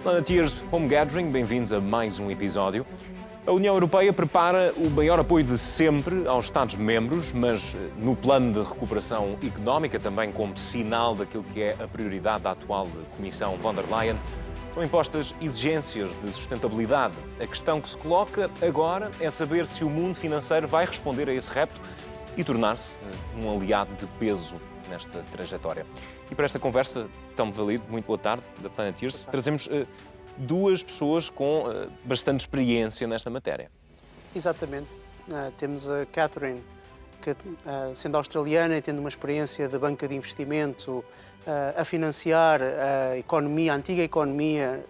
Planeteers Home Gathering, bem-vindos a mais um episódio. A União Europeia prepara o maior apoio de sempre aos Estados-membros, mas no plano de recuperação económica, também como sinal daquilo que é a prioridade da atual Comissão von der Leyen, são impostas exigências de sustentabilidade. A questão que se coloca agora é saber se o mundo financeiro vai responder a esse repto e tornar-se um aliado de peso nesta trajetória. E para esta conversa tão valida, muito boa tarde, da Planeteers, trazemos duas pessoas com bastante experiência nesta matéria. Exatamente. Temos a Catherine, que, sendo australiana e tendo uma experiência de banca de investimento a financiar a economia, a antiga economia,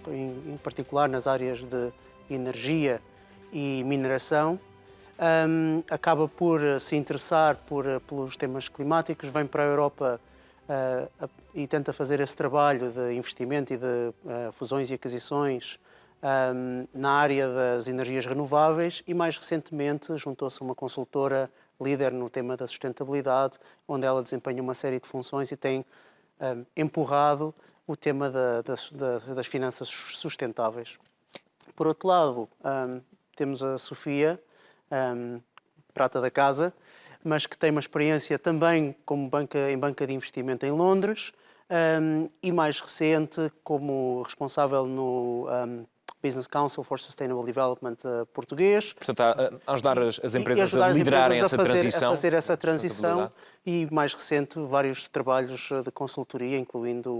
em particular nas áreas de energia e mineração, acaba por se interessar pelos temas climáticos, vem para a Europa e tenta fazer esse trabalho de investimento e de fusões e aquisições na área das energias renováveis e, mais recentemente, juntou-se a uma consultora líder no tema da sustentabilidade, onde ela desempenha uma série de funções e tem empurrado o tema das finanças sustentáveis. Por outro lado, temos a Sofia, prata da casa, mas que tem uma experiência também em banca de investimento em Londres e, mais recente, como responsável no Business Council for Sustainable Development português. Portanto, a ajudar as empresas a liderarem essa transição. A fazer essa transição e, mais recente, vários trabalhos de consultoria, incluindo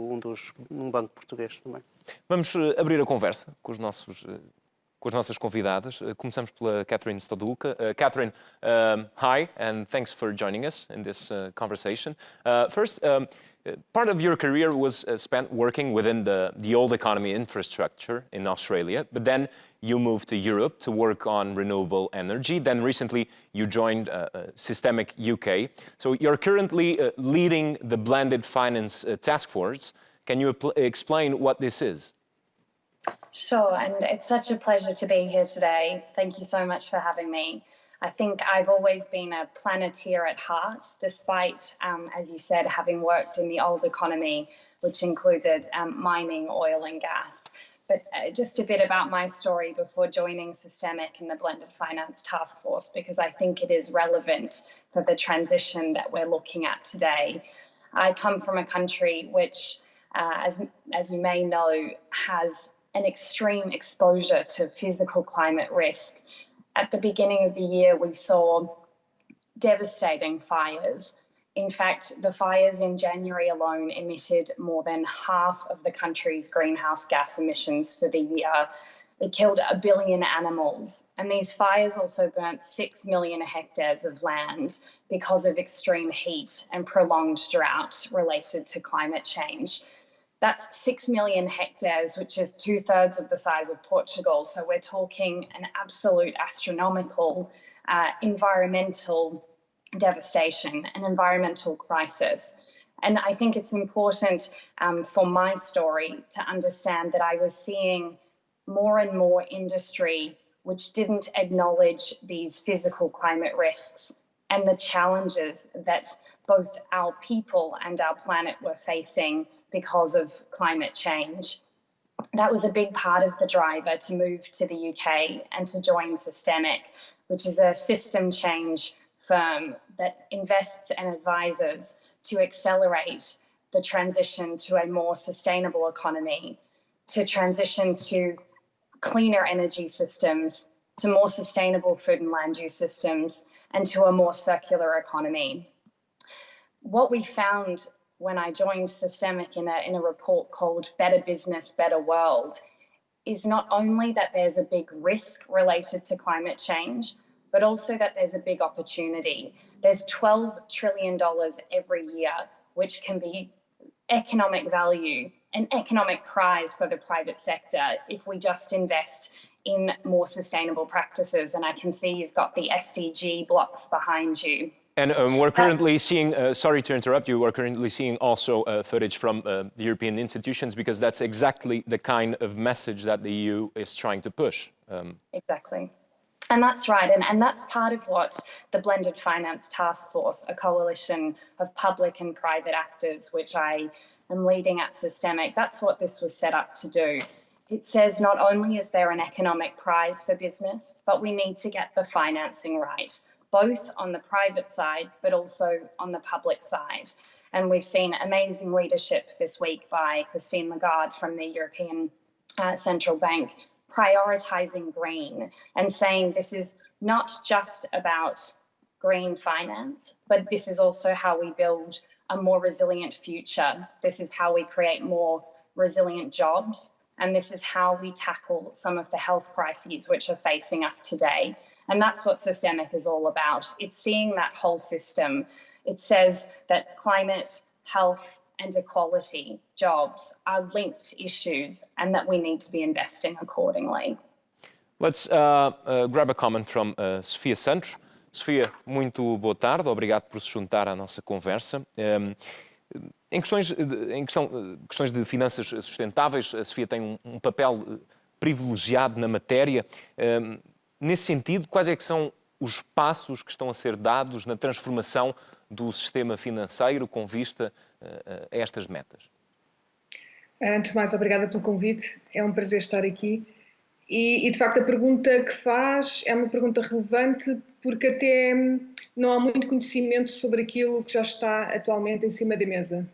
um banco português também. Vamos abrir a conversa com as nossas convidadas. Começamos pela Catherine Stodulka. Catherine, hi, and thanks for joining us in this conversation. First, part of your career was spent working within the old economy infrastructure in Australia, but then you moved to Europe to work on renewable energy. Then recently you joined Systemic UK. So you're currently leading the Blended Finance Task Force. Can you explain what this is? Sure, and it's such a pleasure to be here today. Thank you so much for having me. I think I've always been a planeteer at heart, despite, as you said, having worked in the old economy, which included mining, oil and gas. But just a bit about my story before joining Systemic and the Blended Finance Task Force, because I think it is relevant for the transition that we're looking at today. I come from a country which, as you may know, has an extreme exposure to physical climate risk. At the beginning of the year, we saw devastating fires. In fact, the fires in January alone emitted more than half of the country's greenhouse gas emissions for the year. It killed 1 billion animals. And these fires also burnt 6 million hectares of land because of extreme heat and prolonged drought related to climate change. That's 6 million hectares, which is 2/3 of the size of Portugal. So we're talking an absolute astronomical environmental devastation, an environmental crisis. And I think it's important for my story to understand that I was seeing more and more industry which didn't acknowledge these physical climate risks and the challenges that both our people and our planet were facing because of climate change. That was a big part of the driver to move to the UK and to join Systemic, which is a system change firm that invests and advises to accelerate the transition to a more sustainable economy, to transition to cleaner energy systems, to more sustainable food and land use systems, and to a more circular economy. What we found when I joined Systemic in a report called Better Business, Better World, is not only that there's a big risk related to climate change, but also that there's a big opportunity. There's $12 trillion every year, which can be economic value, an economic prize for the private sector if we just invest in more sustainable practices. And I can see you've got the SDG blocks behind you. And we're currently seeing, sorry to interrupt you, we're currently seeing also footage from the European institutions, because that's exactly the kind of message that the EU is trying to push. Exactly. And that's right. And that's part of what the Blended Finance Task Force, a coalition of public and private actors, which I and leading at Systemic, that's what this was set up to do. It says not only is there an economic prize for business, but we need to get the financing right, both on the private side, but also on the public side. And we've seen amazing leadership this week by Christine Lagarde from the European Central Bank, prioritising green and saying this is not just about green finance, but this is also how we build a more resilient future. This is how we create more resilient jobs. And this is how we tackle some of the health crises which are facing us today. And that's what Systemic is all about. It's seeing that whole system. It says that climate, health, and equality, jobs, are linked issues and that we need to be investing accordingly. Let's grab a comment from Sofia Santos. Sofia, muito boa tarde. Obrigado por se juntar à nossa conversa. Em questões de finanças sustentáveis, a Sofia tem um papel privilegiado na matéria. Nesse sentido, quais é que são os passos que estão a ser dados na transformação do sistema financeiro com vista a estas metas? Antes de mais, obrigada pelo convite. É um prazer estar aqui. E, de facto, a pergunta que faz é uma pergunta relevante porque até não há muito conhecimento sobre aquilo que já está atualmente em cima da mesa.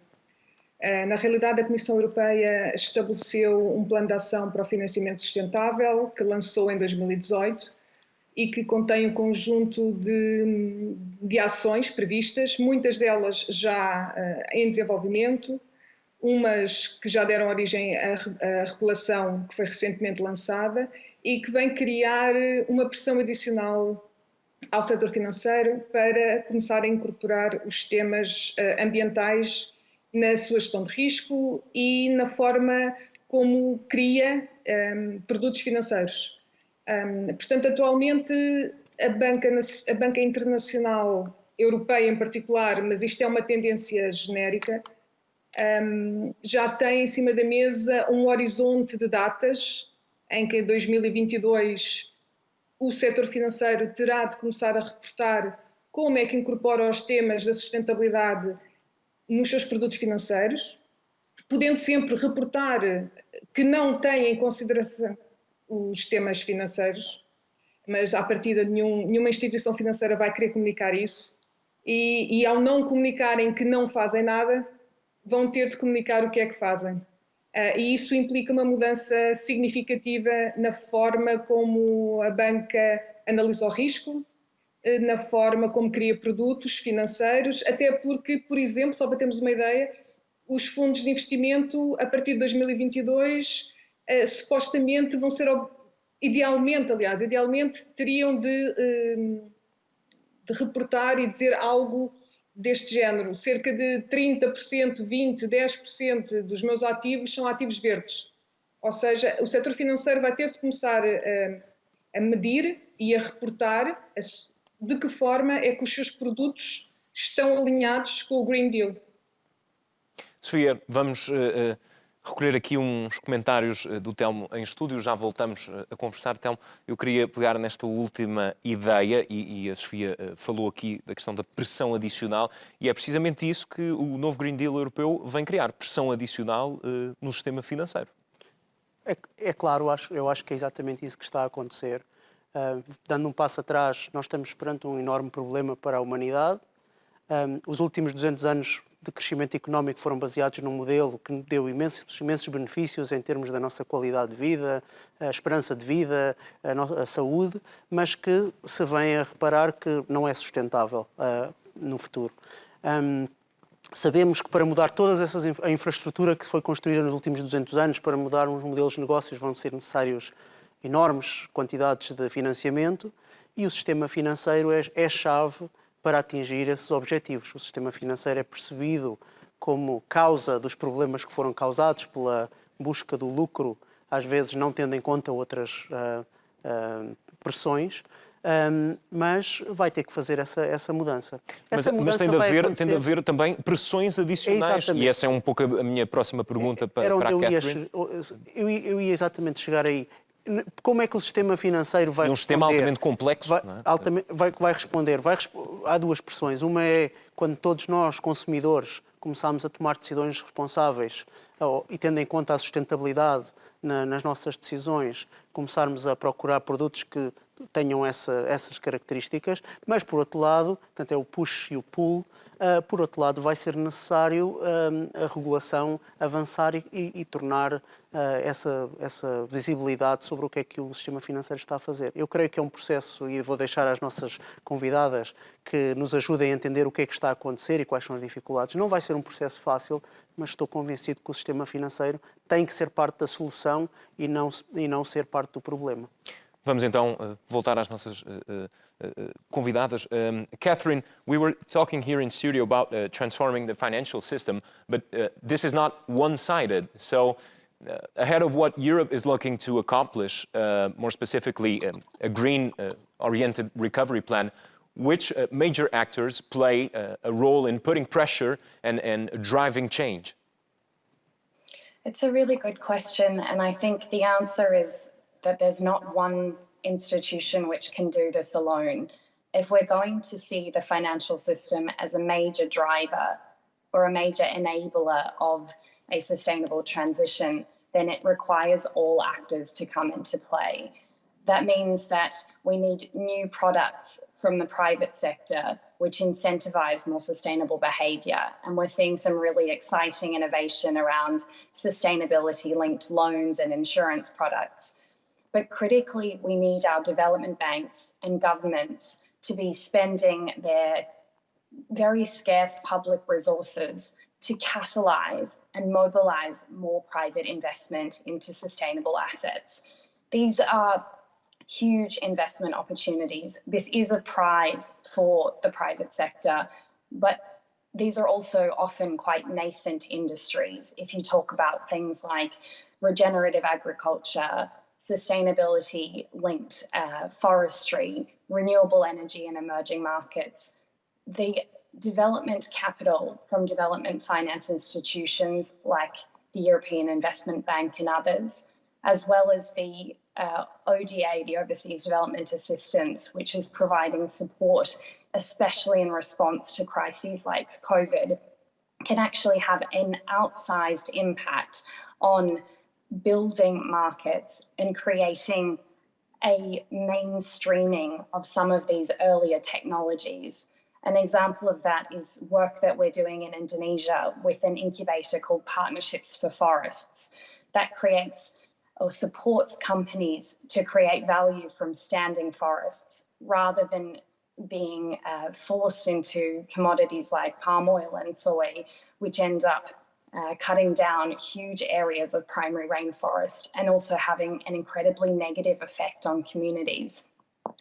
Na realidade, a Comissão Europeia estabeleceu um plano de ação para o financiamento sustentável que lançou em 2018 e que contém um conjunto de ações previstas, muitas delas já em desenvolvimento, umas que já deram origem à regulação que foi recentemente lançada e que vem criar uma pressão adicional ao setor financeiro para começar a incorporar os temas ambientais na sua gestão de risco e na forma como cria produtos financeiros. Portanto, atualmente a banca internacional, europeia em particular, mas isto é uma tendência genérica, já tem em cima da mesa um horizonte de datas em que em 2022 o setor financeiro terá de começar a reportar como é que incorpora os temas da sustentabilidade nos seus produtos financeiros, podendo sempre reportar que não tem em consideração os temas financeiros, mas à partida nenhuma instituição financeira vai querer comunicar isso e ao não comunicarem que não fazem nada, vão ter de comunicar o que é que fazem. E isso implica uma mudança significativa na forma como a banca analisa o risco, na forma como cria produtos financeiros, até porque, por exemplo, só para termos uma ideia, os fundos de investimento, a partir de 2022, supostamente vão ser, idealmente teriam de reportar e dizer algo deste género. Cerca de 30%, 20%, 10% dos meus ativos são ativos verdes. Ou seja, o setor financeiro vai ter de começar a medir e a reportar de que forma é que os seus produtos estão alinhados com o Green Deal. Sofia, vamos recolher aqui uns comentários do Telmo em estúdio, já voltamos a conversar. Telmo, eu queria pegar nesta última ideia, e a Sofia falou aqui da questão da pressão adicional, e é precisamente isso que o novo Green Deal europeu vem criar, pressão adicional no sistema financeiro. É claro, eu acho que é exatamente isso que está a acontecer. Dando um passo atrás, nós estamos perante um enorme problema para a humanidade. Os últimos 200 anos de crescimento económico foram baseados num modelo que deu imensos benefícios em termos da nossa qualidade de vida, a esperança de vida, a saúde, mas que se vem a reparar que não é sustentável no futuro. Sabemos que para mudar a infraestrutura que foi construída nos últimos 200 anos, para mudar os modelos de negócios, vão ser necessários enormes quantidades de financiamento e o sistema financeiro é chave para atingir esses objetivos. O sistema financeiro é percebido como causa dos problemas que foram causados pela busca do lucro, às vezes não tendo em conta outras pressões, mas vai ter que fazer essa mudança. Mas tem de haver também pressões adicionais. E essa é um pouco a minha próxima pergunta para a Catherine. Eu ia exatamente chegar aí. Como é que o sistema financeiro vai responder? Um sistema altamente complexo. Vai responder. Há duas pressões. Uma é quando todos nós, consumidores, começarmos a tomar decisões responsáveis e tendo em conta a sustentabilidade nas nossas decisões, começarmos a procurar produtos que tenham essas características, mas por outro lado, portanto é o push e o pull, por outro lado vai ser necessário a regulação avançar e tornar essa visibilidade sobre o que é que o sistema financeiro está a fazer. Eu creio que é um processo, e vou deixar às nossas convidadas que nos ajudem a entender o que é que está a acontecer e quais são as dificuldades. Não vai ser um processo fácil, mas estou convencido que o sistema financeiro tem que ser parte da solução e não ser parte do problema. Vamos então voltar às nossas convidadas. Catherine, we were talking here in studio about transforming the financial system, but this is not one-sided. So ahead of what Europe is looking to accomplish, more specifically a green-oriented recovery plan, which major actors play a role in putting pressure and driving change? It's a really good question, and I think the answer is that there's not one institution which can do this alone. If we're going to see the financial system as a major driver or a major enabler of a sustainable transition, then it requires all actors to come into play. That means that we need new products from the private sector which incentivize more sustainable behaviour. And we're seeing some really exciting innovation around sustainability-linked loans and insurance products. But critically, we need our development banks and governments to be spending their very scarce public resources to catalyse and mobilise more private investment into sustainable assets. These are huge investment opportunities. This is a prize for the private sector, but these are also often quite nascent industries. If you talk about things like regenerative agriculture, sustainability-linked forestry, renewable energy in emerging markets, the development capital from development finance institutions like the European Investment Bank and others, as well as the ODA, the Overseas Development Assistance, which is providing support, especially in response to crises like COVID, can actually have an outsized impact on building markets and creating a mainstreaming of some of these earlier technologies. An example of that is work that we're doing in Indonesia with an incubator called Partnerships for Forests that creates or supports companies to create value from standing forests rather than being forced into commodities like palm oil and soy, which end up cutting down huge areas of primary rainforest and also having an incredibly negative effect on communities.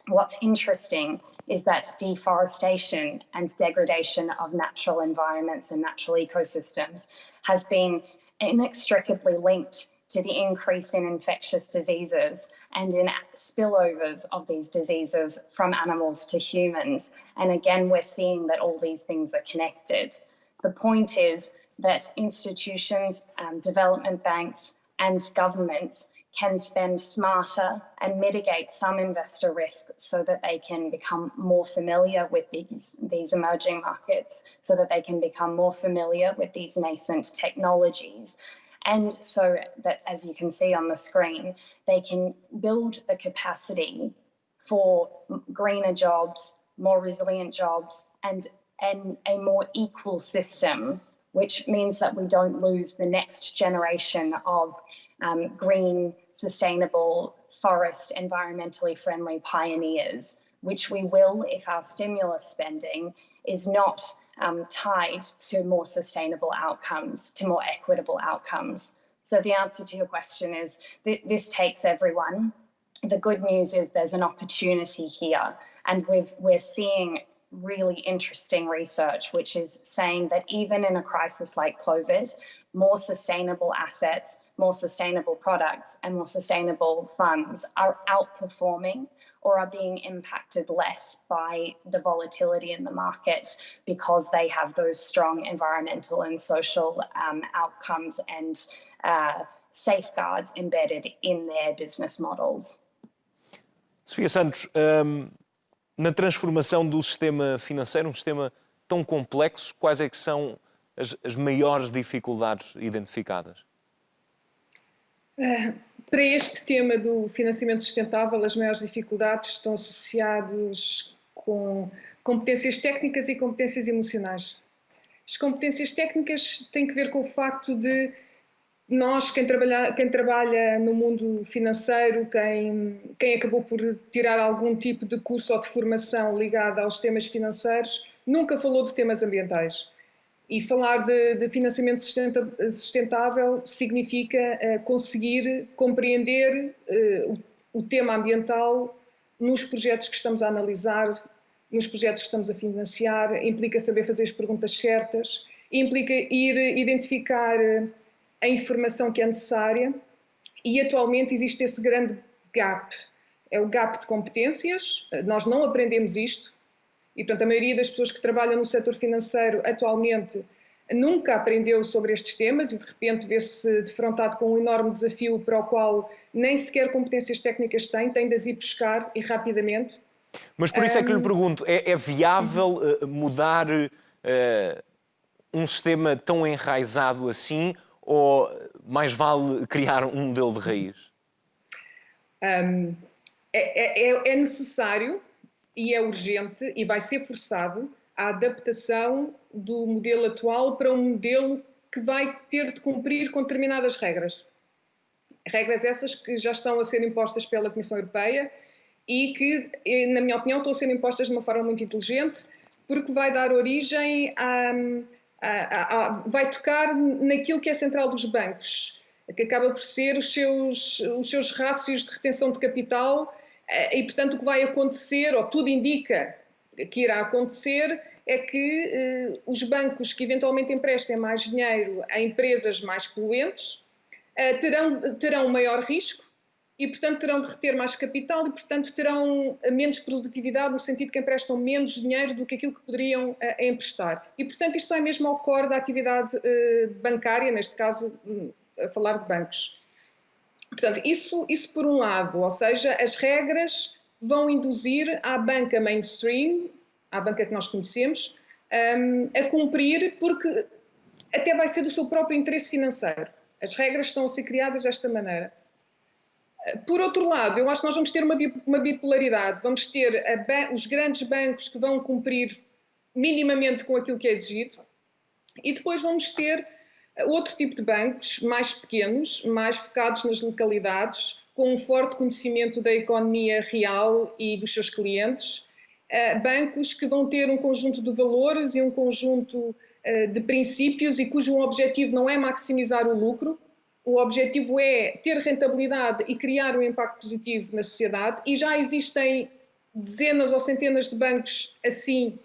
What's interesting is that deforestation and degradation of natural environments and natural ecosystems has been inextricably linked to the increase in infectious diseases and in spillovers of these diseases from animals to humans. And again, we're seeing that all these things are connected. The point is that institutions, development banks and governments can spend smarter and mitigate some investor risk so that they can become more familiar with these emerging markets, so that they can become more familiar with these nascent technologies. And so that, as you can see on the screen, they can build the capacity for greener jobs, more resilient jobs, and a more equal system, which means that we don't lose the next generation of green, sustainable, forest, environmentally friendly pioneers, which we will if our stimulus spending is not tied to more sustainable outcomes, to more equitable outcomes. So the answer to your question is this takes everyone. The good news is there's an opportunity here, and we're seeing really interesting research which is saying that even in a crisis like COVID, more sustainable assets, more sustainable products, and more sustainable funds are outperforming or are being impacted less by the volatility in the market because they have those strong environmental and social outcomes and safeguards embedded in their business models. Sofia Santos, na transformação do sistema financeiro, um sistema tão complexo, quais é que são as maiores dificuldades identificadas? Para este tema do financiamento sustentável, as maiores dificuldades estão associadas com competências técnicas e competências emocionais. As competências técnicas têm que ver com o facto de nós, quem trabalha no mundo financeiro, quem acabou por tirar algum tipo de curso ou de formação ligada aos temas financeiros, nunca falou de temas ambientais. E falar de financiamento sustentável significa conseguir compreender o tema ambiental nos projetos que estamos a analisar, nos projetos que estamos a financiar, implica saber fazer as perguntas certas, implica ir identificar a informação que é necessária e atualmente existe esse grande gap. É o gap de competências, nós não aprendemos isto e, portanto, a maioria das pessoas que trabalham no setor financeiro atualmente nunca aprendeu sobre estes temas e, de repente, vê-se defrontado com um enorme desafio para o qual nem sequer competências técnicas tem de as ir buscar e rapidamente. Mas por isso é que lhe pergunto, é viável mudar um sistema tão enraizado assim ou mais vale criar um modelo de raiz? É necessário e é urgente e vai ser forçado a adaptação do modelo atual para um modelo que vai ter de cumprir com determinadas regras. Regras essas que já estão a ser impostas pela Comissão Europeia e que, na minha opinião, estão a ser impostas de uma forma muito inteligente, porque vai dar origem vai tocar naquilo que é central dos bancos, que acaba por ser os seus rácios de retenção de capital e, portanto, o que vai acontecer, ou tudo indica que irá acontecer, é que os bancos que eventualmente emprestem mais dinheiro a empresas mais poluentes terão maior risco e, portanto, terão de reter mais capital e, portanto, terão menos produtividade no sentido que emprestam menos dinheiro do que aquilo que poderiam emprestar. E, portanto, isto vai mesmo ao core da atividade bancária, neste caso, a falar de bancos. Portanto, isso por um lado, ou seja, as regras vão induzir à banca mainstream, à banca que nós conhecemos, a cumprir, porque até vai ser do seu próprio interesse financeiro. As regras estão a ser criadas desta maneira. Por outro lado, eu acho que nós vamos ter uma bipolaridade. Vamos ter os grandes bancos que vão cumprir minimamente com aquilo que é exigido e depois vamos ter outro tipo de bancos, mais pequenos, mais focados nas localidades, com um forte conhecimento da economia real e dos seus clientes. Bancos que vão ter um conjunto de valores e um conjunto de princípios e cujo objetivo não é maximizar o lucro, o objetivo é ter rentabilidade e criar um impacto positivo na sociedade e já existem dezenas ou centenas de bancos assim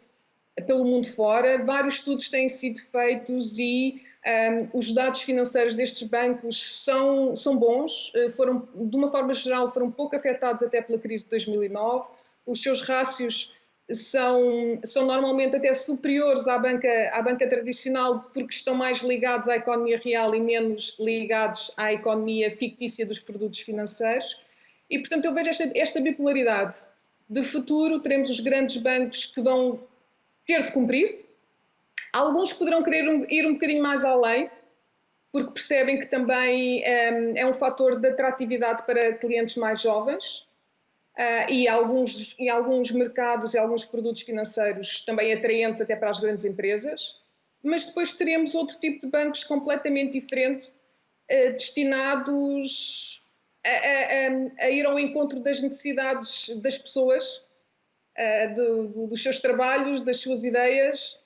pelo mundo fora, vários estudos têm sido feitos e os dados financeiros destes bancos são bons, de uma forma geral foram pouco afetados até pela crise de 2009, os seus rácios são normalmente até superiores à banca tradicional porque estão mais ligados à economia real e menos ligados à economia fictícia dos produtos financeiros e, portanto, eu vejo esta bipolaridade. De futuro teremos os grandes bancos que vão ter de cumprir, alguns poderão querer ir um bocadinho mais além porque percebem que também é um fator de atratividade para clientes mais jovens. E alguns mercados e alguns produtos financeiros também atraentes até para as grandes empresas, mas depois teremos outro tipo de bancos completamente diferente, destinados a ir ao encontro das necessidades das pessoas, dos seus trabalhos, das suas ideias,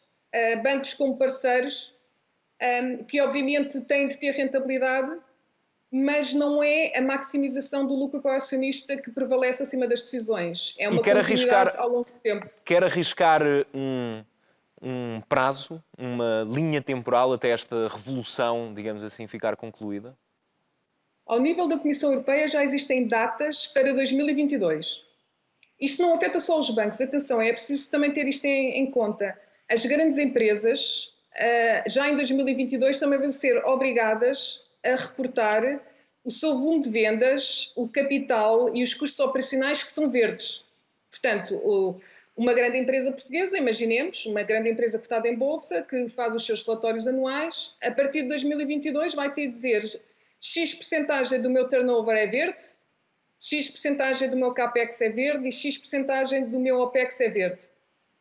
bancos como parceiros, que obviamente têm de ter rentabilidade, mas não é a maximização do lucro para o acionista que prevalece acima das decisões. É uma continuidade ao longo do tempo. Quer arriscar um prazo, uma linha temporal até esta revolução, digamos assim, ficar concluída? Ao nível da Comissão Europeia já existem datas para 2022. Isto não afeta só os bancos, atenção, é preciso também ter isto em conta. As grandes empresas, já em 2022, também vão ser obrigadas a reportar o seu volume de vendas, o capital e os custos operacionais que são verdes. Portanto, uma grande empresa portuguesa, imaginemos, uma grande empresa cotada em bolsa, que faz os seus relatórios anuais, a partir de 2022 vai ter de dizer X% do meu turnover é verde, X% do meu CAPEX é verde e X% do meu OPEX é verde.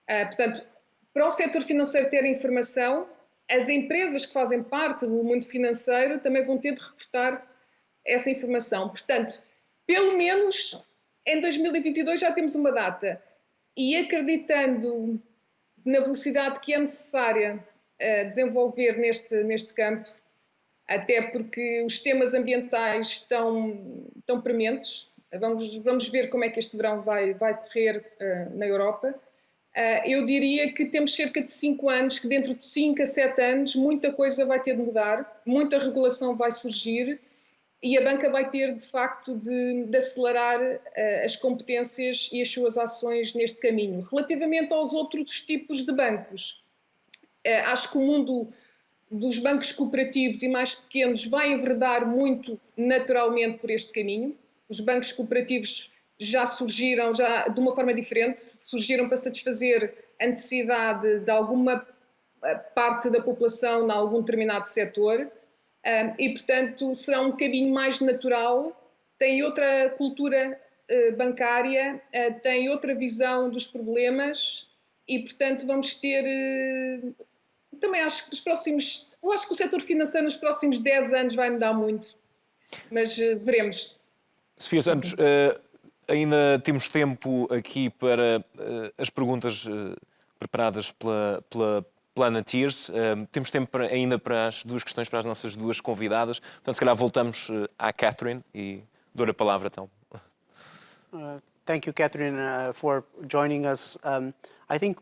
Portanto, para o setor financeiro ter informação, as empresas que fazem parte do mundo financeiro também vão ter de reportar essa informação. Portanto, pelo menos em 2022 já temos uma data. E acreditando na velocidade que é necessária desenvolver neste campo, até porque os temas ambientais estão prementes. Vamos ver como é que este verão vai correr na Europa. Eu diria que temos cerca de 5 anos, que dentro de 5 a 7 anos muita coisa vai ter de mudar, muita regulação vai surgir e a banca vai ter, de facto, de acelerar as competências e as suas ações neste caminho. Relativamente aos outros tipos de bancos, acho que o mundo dos bancos cooperativos e mais pequenos vai enverdar muito naturalmente por este caminho. Os bancos cooperativos já surgiram de uma forma diferente, surgiram para satisfazer a necessidade de alguma parte da população em algum determinado setor e, portanto, será um caminho mais natural, tem outra cultura bancária, tem outra visão dos problemas e, portanto, vamos ter... Também acho que eu acho que o setor financeiro nos próximos 10 anos vai mudar muito, mas veremos. Sofia Santos, ainda temos tempo aqui para as perguntas preparadas pela Planeteers. Temos tempo ainda para as duas questões para as nossas duas convidadas. Portanto, se calhar voltamos à Catherine e dou-lhe a palavra então. Thank you, Catherine, for joining us. I think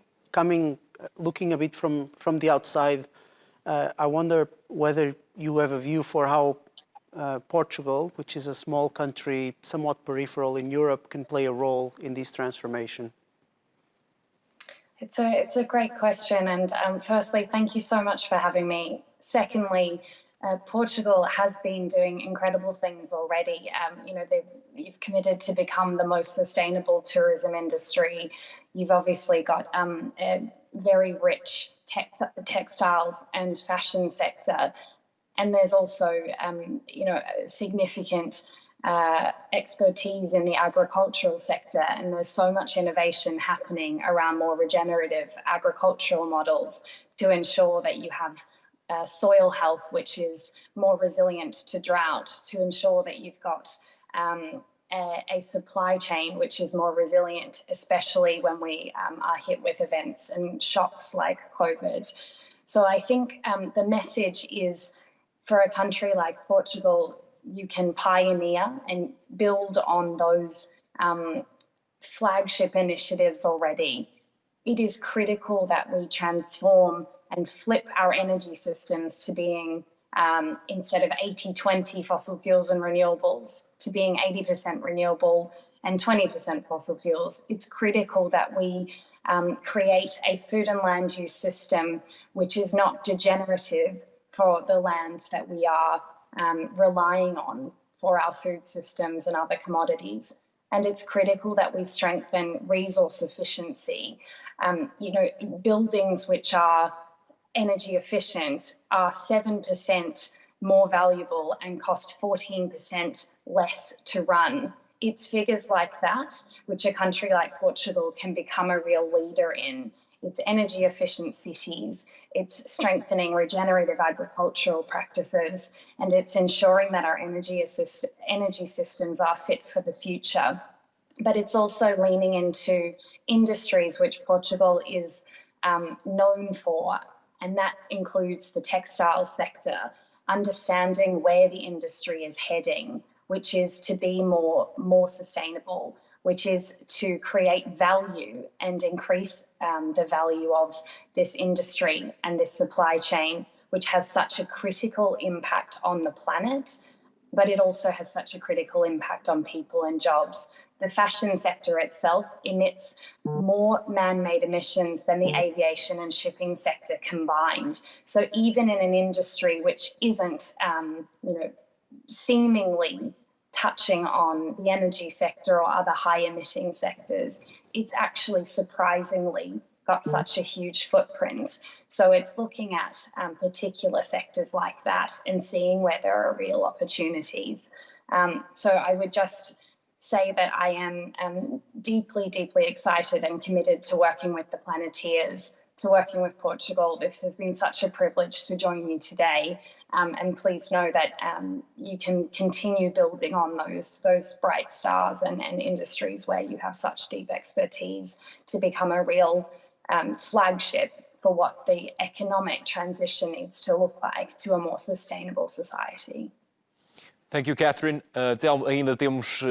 looking a bit from the outside, I wonder whether you have a view for how Portugal, which is a small country, somewhat peripheral in Europe, can play a role in this transformation? It's a great question, and firstly, thank you so much for having me. Secondly, Portugal has been doing incredible things already. You've committed to become the most sustainable tourism industry. You've obviously got a very rich textiles and fashion sector, and there's also significant expertise in the agricultural sector, and there's so much innovation happening around more regenerative agricultural models to ensure that you have soil health, which is more resilient to drought, to ensure that you've got a supply chain which is more resilient, especially when we are hit with events and shocks like COVID. So I think the message is, for a country like Portugal, you can pioneer and build on those flagship initiatives already. It is critical that we transform and flip our energy systems to being, instead of 80-20 fossil fuels and renewables, to being 80% renewable and 20% fossil fuels. It's critical that we create a food and land use system which is not degenerative for the land that we are relying on for our food systems and other commodities. And it's critical that we strengthen resource efficiency. Buildings which are energy efficient are 7% more valuable and cost 14% less to run. It's figures like that which a country like Portugal can become a real leader in. It's energy efficient cities, it's strengthening regenerative agricultural practices, and it's ensuring that our energy systems are fit for the future. But it's also leaning into industries which Portugal is known for, and that includes the textile sector, understanding where the industry is heading, which is to be more sustainable, which is to create value and increase the value of this industry and this supply chain, which has such a critical impact on the planet, but it also has such a critical impact on people and jobs. The fashion sector itself emits more man-made emissions than the aviation and shipping sector combined. So even in an industry which isn't, seemingly touching on the energy sector or other high emitting sectors, it's actually surprisingly got such a huge footprint. So it's looking at particular sectors like that and seeing where there are real opportunities. So I would just say that I am deeply, deeply excited and committed to working with the Planeteers, to working with Portugal. This has been such a privilege to join you today. And please know that you can continue building on those bright stars and industries where you have such deep expertise to become a real flagship for what the economic transition needs to look like to a more sustainable society. Thank you, Catherine. Telmo, ainda temos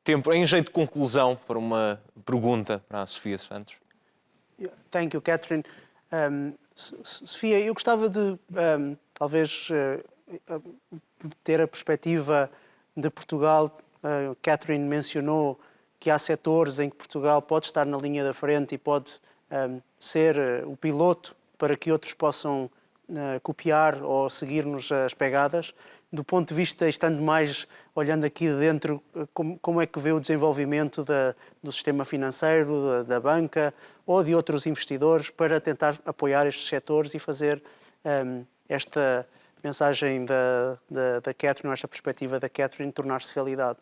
tempo, em jeito de conclusão, para uma pergunta para a Sofia Santos. Thank you, Catherine. Sofia, eu gostava de talvez ter a perspectiva de Portugal. Catherine mencionou que há setores em que Portugal pode estar na linha da frente e pode ser o piloto para que outros possam copiar ou seguir-nos as pegadas. Do ponto de vista, estando mais olhando aqui de dentro, como é que vê o desenvolvimento do sistema financeiro, da banca ou de outros investidores para tentar apoiar estes setores e fazer esta mensagem da Catherine, esta perspectiva da Catherine, tornar-se realidade?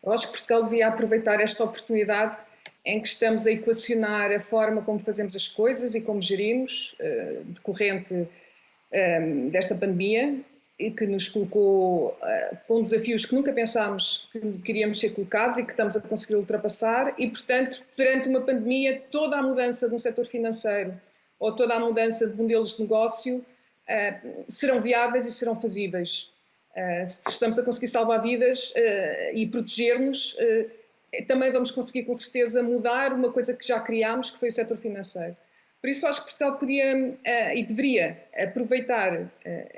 Eu acho que Portugal devia aproveitar esta oportunidade em que estamos a equacionar a forma como fazemos as coisas e como gerimos, decorrente desta pandemia, e que nos colocou com desafios que nunca pensámos que queríamos ser colocados e que estamos a conseguir ultrapassar. E, portanto, perante uma pandemia, toda a mudança de um setor financeiro ou toda a mudança de modelos de negócio serão viáveis e serão fazíveis. Se estamos a conseguir salvar vidas e proteger-nos, também vamos conseguir, com certeza, mudar uma coisa que já criámos, que foi o setor financeiro. Por isso, acho que Portugal podia e deveria aproveitar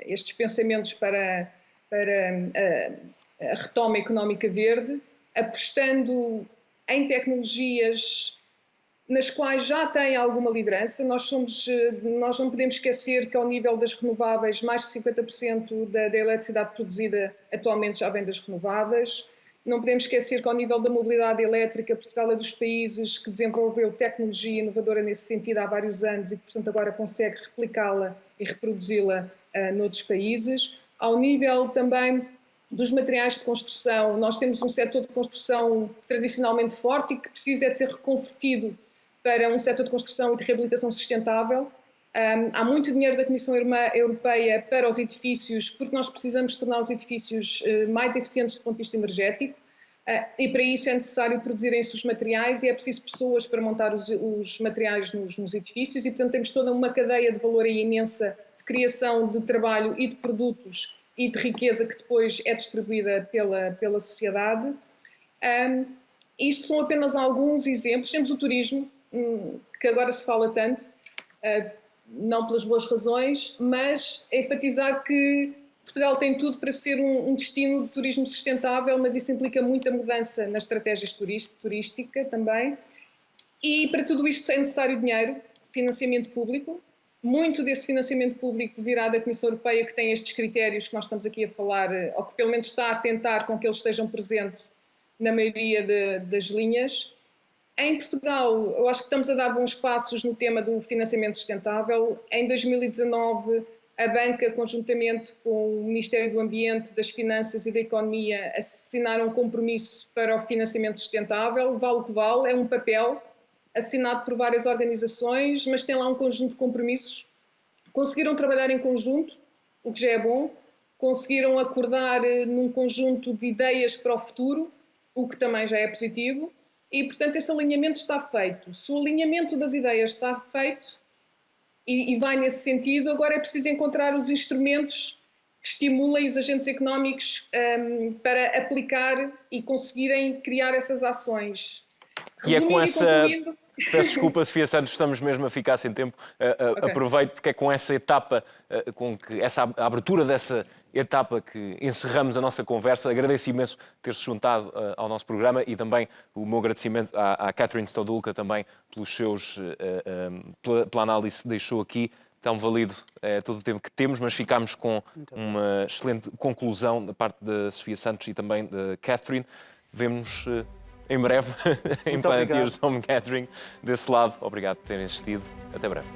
estes pensamentos para a retoma económica verde, apostando em tecnologias nas quais já tem alguma liderança. Nós não podemos esquecer que, ao nível das renováveis, mais de 50% da eletricidade produzida atualmente já vem das renováveis. Não podemos esquecer que, ao nível da mobilidade elétrica, Portugal é dos países que desenvolveu tecnologia inovadora nesse sentido há vários anos e, portanto, agora consegue replicá-la e reproduzi-la noutros países. Ao nível também dos materiais de construção, nós temos um setor de construção tradicionalmente forte e que precisa de ser reconvertido para um setor de construção e de reabilitação sustentável. Há muito dinheiro da Comissão Europeia para os edifícios, porque nós precisamos tornar os edifícios mais eficientes do ponto de vista energético, e para isso é necessário produzirem-se os materiais e é preciso pessoas para montar os materiais nos edifícios, e portanto temos toda uma cadeia de valor aí imensa de criação de trabalho e de produtos e de riqueza que depois é distribuída pela sociedade. Isto são apenas alguns exemplos. Temos o turismo, que agora se fala tanto, não pelas boas razões, mas enfatizar que Portugal tem tudo para ser um destino de turismo sustentável, mas isso implica muita mudança nas estratégias turística também. E para tudo isto é necessário dinheiro, financiamento público. Muito desse financiamento público virá da Comissão Europeia, que tem estes critérios que nós estamos aqui a falar, ou que pelo menos está a tentar com que eles estejam presentes na maioria das linhas. Em Portugal, eu acho que estamos a dar bons passos no tema do financiamento sustentável. Em 2019, a banca, conjuntamente com o Ministério do Ambiente, das Finanças e da Economia, assinaram um compromisso para o financiamento sustentável. Vale o que vale, é um papel assinado por várias organizações, mas tem lá um conjunto de compromissos. Conseguiram trabalhar em conjunto, o que já é bom. Conseguiram acordar num conjunto de ideias para o futuro, o que também já é positivo. E, portanto, esse alinhamento está feito. Se o alinhamento das ideias está feito e vai nesse sentido, agora é preciso encontrar os instrumentos que estimulem os agentes económicos para aplicar e conseguirem criar essas ações. E é com essa... Peço desculpa, Sofia Santos, estamos mesmo a ficar sem tempo. Okay. Aproveito porque é com essa etapa, a abertura dessa etapa que encerramos a nossa conversa. Agradeço imenso ter-se juntado ao nosso programa e também o meu agradecimento à Catherine Stodulka também pela análise que deixou aqui. Tão válido é todo o tempo que temos, mas ficámos com uma excelente conclusão da parte da Sofia Santos e também da Catherine. Vemo-nos em breve em Planeteers Home Catering. Desse lado, obrigado por terem assistido. Até breve.